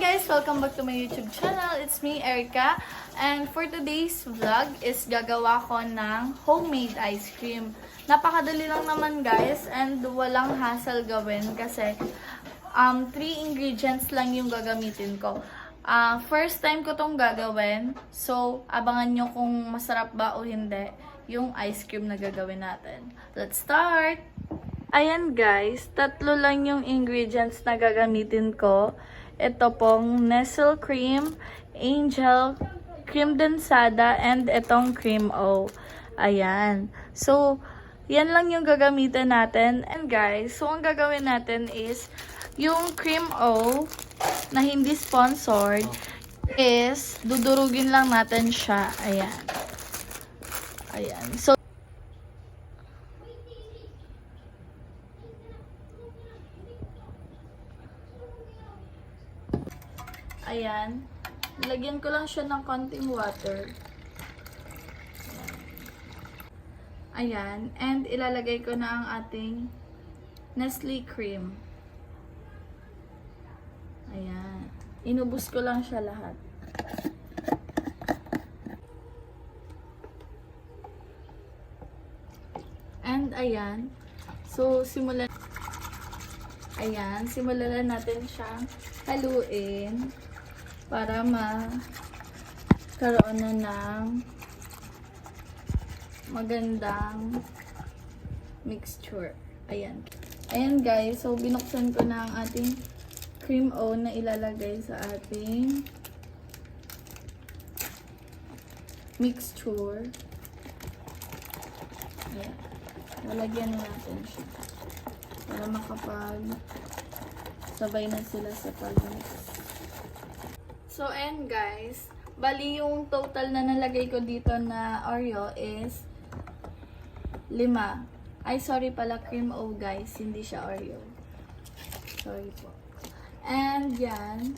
guys! Welcome back to my YouTube channel. It's me, Erica. And for today's vlog is gagawa ko ng homemade ice cream. Napakadali lang naman guys and walang hassle gawin kasi 3 ingredients lang yung gagamitin ko. First time ko tong gagawin. So, abangan nyo kung masarap ba o hindi yung ice cream na gagawin natin. Let's start! Ayan guys, 3 lang yung ingredients na gagamitin ko. Ito pong Nestle Cream, Angel, Cream Densada, and itong Cream O. Ayan. So, yan lang yung gagamitin natin. And guys, so ang gagawin natin is, yung Cream O, na hindi sponsored, is, dudurugin lang natin siya. Ayan. Ayan. So, ayan. Lagyan ko lang siya ng konting water. Ayan. And ilalagay ko na ang ating Nestle cream. Ayan. Inubos ko lang siya lahat. And ayan. So, simulan na natin siyang haluin para magkaroon na ng magandang mixture. Ayan. Ayan guys, so binuksan ko na ang ating Cream O na ilalagay sa ating mixture. Ayan. Lalagyan natin siya para sabay na sila sa pag-mix. So, ayan guys. Bali, yung total na nalagay ko dito na Oreo is 5. Ay, sorry pala, Cream O guys. Hindi siya Oreo. Sorry po. And yan.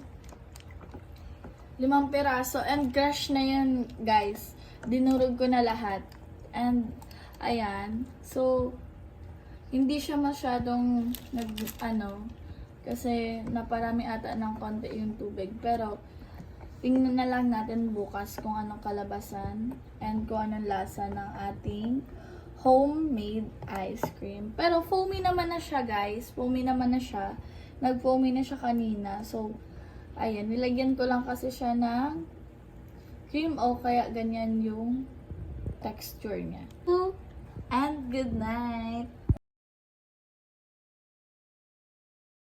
5 piraso. And crush na yan guys. Dinurog ko na lahat. And, ayan. So, hindi siya masyadong kasi naparami ata ng konti yung tubig. Pero, tingnan na lang natin bukas kung anong kalabasan and kung anong lasa ng ating homemade ice cream. Pero foamy naman na siya guys. Foamy naman na siya. Nag-foamy na siya kanina. So, ayan. Nilagyan ko lang kasi siya ng Cream O kaya ganyan yung texture niya. And good night!